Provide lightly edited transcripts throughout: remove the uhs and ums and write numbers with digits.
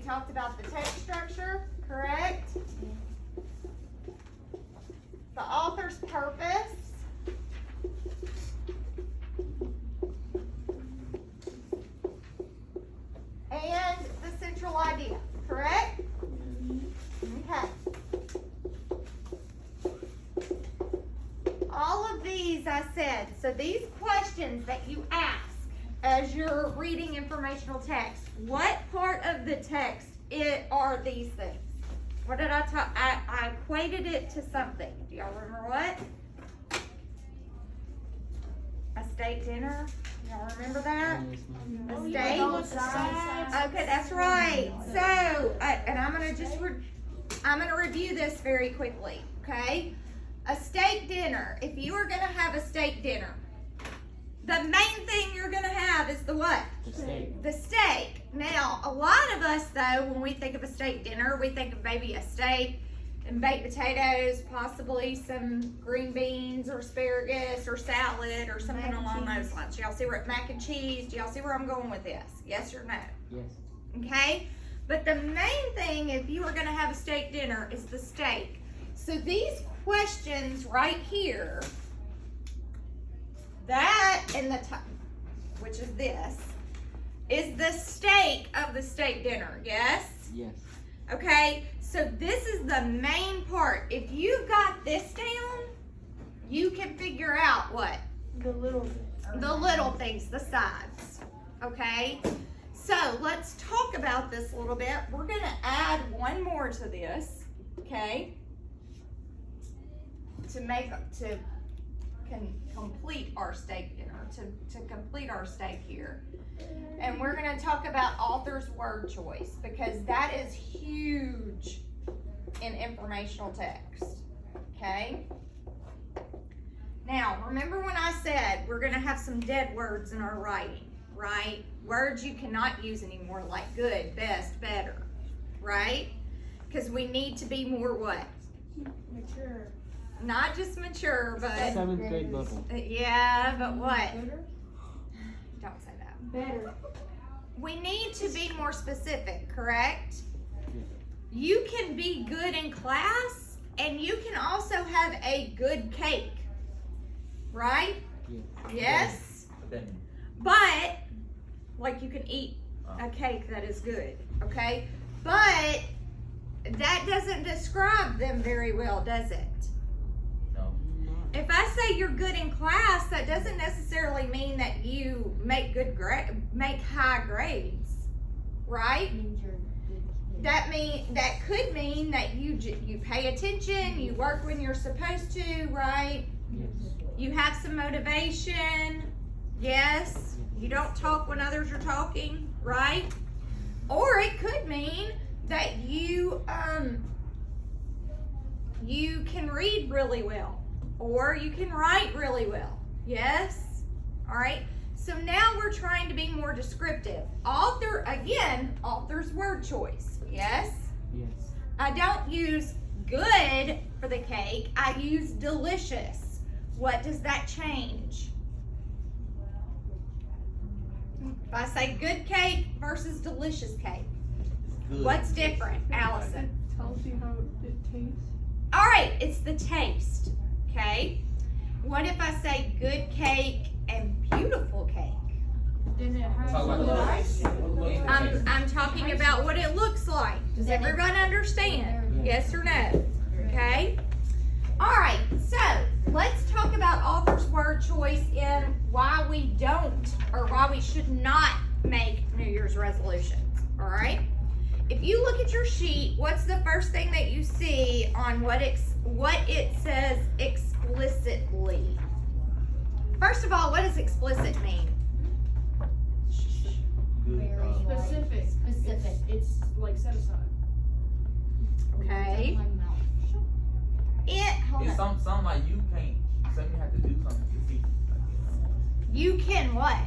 talked about the text structure, correct? The author's purpose. And the central idea, correct? Okay. All of these I said, so these questions that you ask as you're reading informational text, what part of the text are these things? What did I talk? I equated it to something. Do y'all remember what? A steak dinner. Y'all remember that? A steak. Okay, that's right. So, and I'm gonna review this very quickly. Okay, a steak dinner. If you are gonna have a steak dinner, the main thing you're gonna have is the what? The steak. The steak. Now, a lot of us though, when we think of a steak dinner, we think of maybe a steak and baked potatoes, possibly some green beans or asparagus or salad or something along those lines. Y'all see where mac and cheese? Do y'all see where I'm going with this? Yes or no? Yes. Okay? But the main thing, if you are gonna have a steak dinner, is the steak. So these questions right here, that and the top, which is this, is the steak of the steak dinner, yes? Yes. Okay, so this is the main part. If you've got this down, you can figure out what? The little bit. The little things, the sides, okay? So let's talk about this a little bit. We're gonna add one more to this, okay? To complete our steak dinner, to complete our steak here. And we're gonna talk about author's word choice because that is huge in informational text, okay? Now, remember when I said we're gonna have some dead words in our writing, right? Words you cannot use anymore, like good, best, better, right? Because we need to be more what? Mature. Not just mature, but 7th grade level. yeah, but what? Better? Don't say that. Better. We need to be more specific, correct? Yes. You can be good in class and you can also have a good cake, right? Yes. Yes? Then, But, like you can eat a cake that is good, okay? But that doesn't describe them very well, does it? no. If I say you're good in class, that doesn't necessarily mean that you make make high grades, right? Means you're good. That could mean that you pay attention, you work when you're supposed to, right? Yes. You have some motivation, yes. You don't talk when others are talking, right? Or it could mean that you can read really well, or you can write really well, yes? All right, so now we're trying to be more descriptive. Author's word choice, yes? Yes. I don't use good for the cake, I use delicious. What does that change? If I say good cake versus delicious cake, Good. what's different, Allison? Tells you how it tastes. All right, it's the taste, okay? What if I say good cake and beautiful cake? Then it has Talk about the I'm talking about what it looks like. Does everyone understand? Yes or no? Okay? All right, so let's talk about author's word choice and why we don't or why we should not make New Year's resolutions, all right? If you look at your sheet, what's the first thing that you see on what it says explicitly? First of all, what does explicit mean? Good. specific. Specific. It's like set aside. Okay. Hold It's on. some like you can't. Some you have to do something to see. You can what?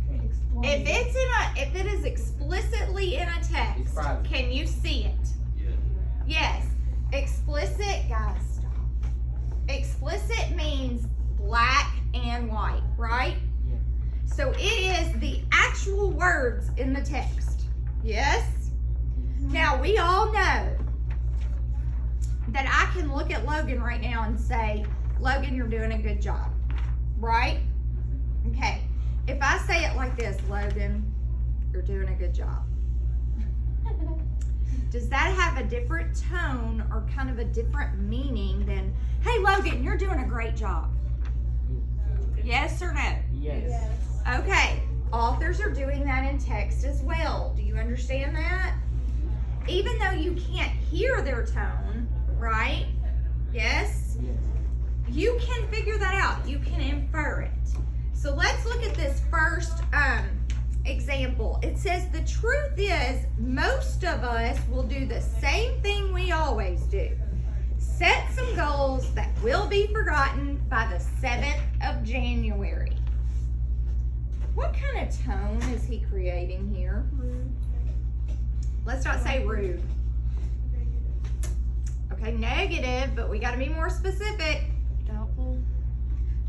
You can't. If it is explicitly in a It's text, private. can you see it? Yeah. Yes. Explicit, guys, stop. Explicit means black and white, right? Yes. So it is the actual words in the text. Yes? Now, we all know that I can look at Logan right now and say, Logan, you're doing a good job. Right? Okay. If I say it like this, Logan, you're doing a good job. Does that have a different tone or kind of a different meaning than, hey, Logan, you're doing a great job? Yes or no? Yes. Okay. Authors are doing that in text as well. Do you understand that? Even though you can't hear their tone, right? Yes? Yes. You can figure that out. You can infer it. So let's look at this first example. It says, the truth is, most of us will do the same thing we always do. Set some goals that will be forgotten by the 7th of January. What kind of tone is he creating here? Let's not say rude. Okay, negative, but we got to be more specific. Doubtful.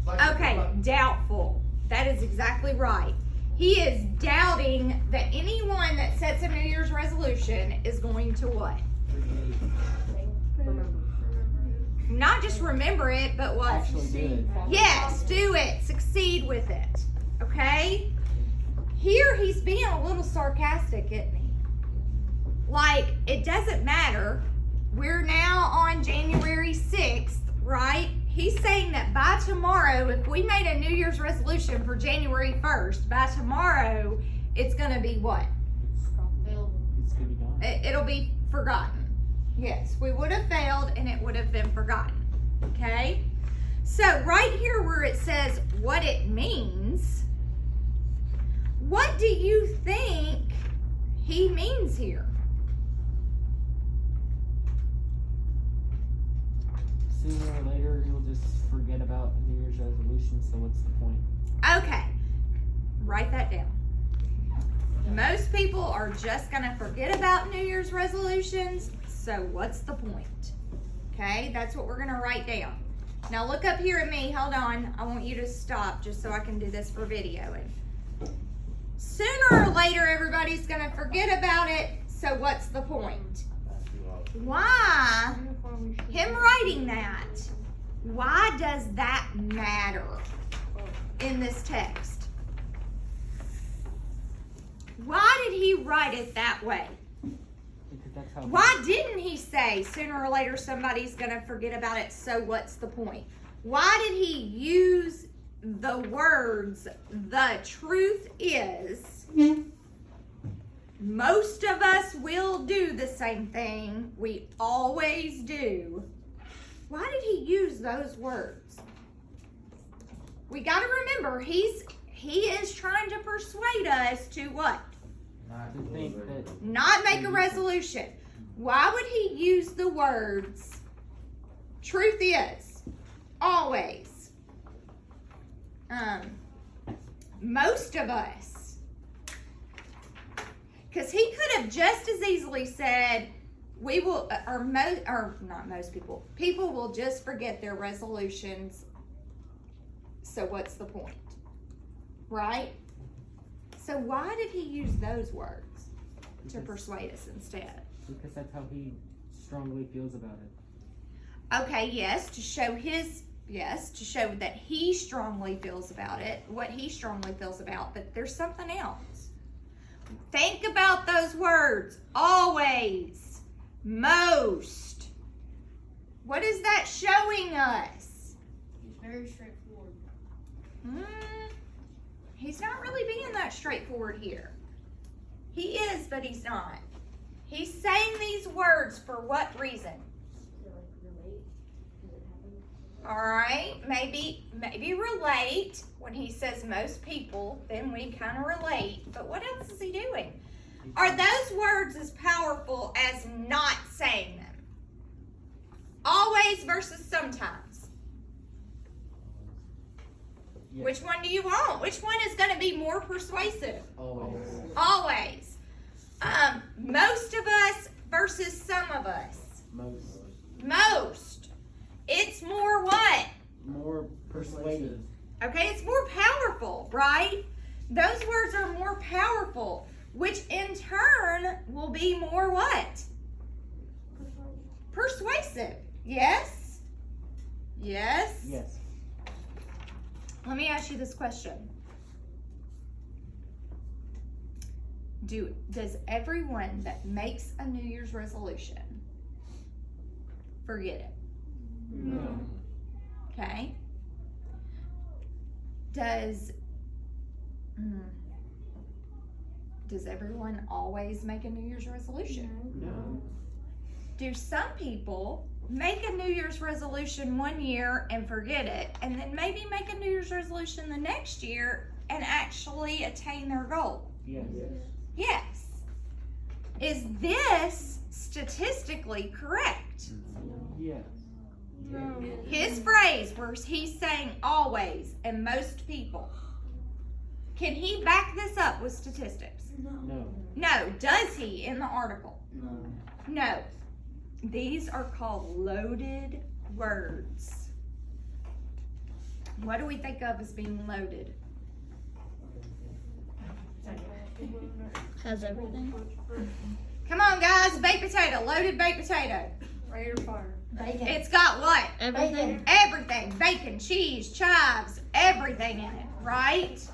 Okay, doubtful. That is exactly right. He is doubting that anyone that sets a New Year's resolution is going to what? Not just remember it, but what? Actually do it. Yes, do it. Succeed with it. Okay? Here he's being a little sarcastic, isn't he? Like, it doesn't matter. We're now on January 6th, right? He's saying that by tomorrow, if we made a New Year's resolution for January 1st, by tomorrow, it's going to be what? It's gonna be gone. It'll be forgotten. Yes, we would have failed and it would have been forgotten. Okay? So right here where it says what it means, what do you think he means here? Sooner or later, you'll just forget about New Year's resolutions, so what's the point? Okay, write that down. Most people are just going to forget about New Year's resolutions, so what's the point? Okay, that's what we're going to write down. Now look up here at me. Hold on. I want you to stop just so I can do this for videoing. Sooner or later, everybody's going to forget about it, so what's the point? Why? Him writing that, why does that matter in this text? Why did he write it that way? Because that's how. Why didn't he say sooner or later somebody's going to forget about it, so what's the point? Why did he use the words, the truth is, most of us will do the same thing we always do? Why did he use those words? We got to remember, he is trying to persuade us to what? To think that Not make a resolution. Why would he use the words, truth is, always, most of us? Because he could have just as easily said, we will, or not most people, people will just forget their resolutions, so what's the point? Right? So why did he use those words to persuade us instead? because that's how he strongly feels about it. Okay, yes, to show that he strongly feels about it, what he strongly feels about, but there's something else. Think about those words. Always. Most. What is that showing us? He's very straightforward. He's not really being that straightforward here. He is, but he's not. He's saying these words for what reason? All right, maybe relate. When he says most people, then we kind of relate. But what else is he doing? Are those words as powerful as not saying them? Always versus sometimes. Yes. Which one do you want? Which one is going to be more persuasive? Always. Always. Most of us versus some of us. Most. Most. It's more what? More persuading. Okay, it's more powerful, right? Those words are more powerful. which in turn will be more what? Persuasive. Yes? Yes? Yes. Let me ask you this question. Does everyone that makes a New Year's resolution forget it? No. Okay. Does everyone always make a New Year's resolution? No. Do some people make a New Year's resolution one year and forget it, and then maybe make a New Year's resolution the next year and actually attain their goal? Yes. Yes. Is this statistically correct? Yes. His phrase where he's saying always and most people. Can he back this up with statistics? No. No. Does he in the article? No. No. These are called loaded words. What do we think of as being loaded? Has everything. Come on, guys. Baked potato. Loaded baked potato. Right or fire. Bacon. It's got what? Everything. Everything. Bacon, cheese, chives, everything in it, right?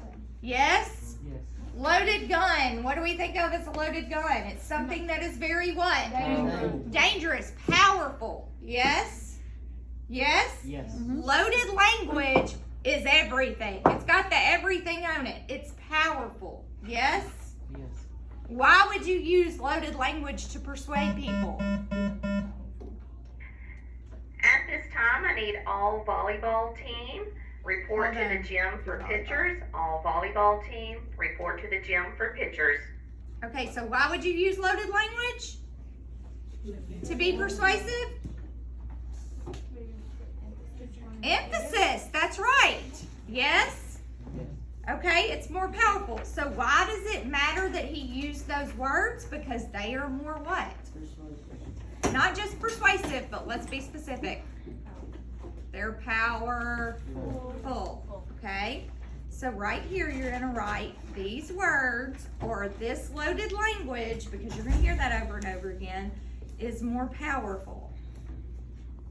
Yes? Yes. Loaded gun. What do we think of as a loaded gun? It's something that is very what? Powerful. Dangerous. Powerful. Yes? Yes? Yes. Loaded language is everything. It's got the everything on it. It's powerful. Yes? Yes. Why would you use loaded language to persuade people? At this time, I need all volleyball team report to the gym for pictures. All volleyball team report to the gym for pictures. Okay, so why would you use loaded language? To be persuasive? Emphasis, that's right. Yes? Okay, it's more powerful. So why does it matter that he used those words? Because they are more what? Not just persuasive, but let's be specific. They're powerful. Okay? So right here, you're going to write these words or this loaded language, because you're going to hear that over and over again, is more powerful.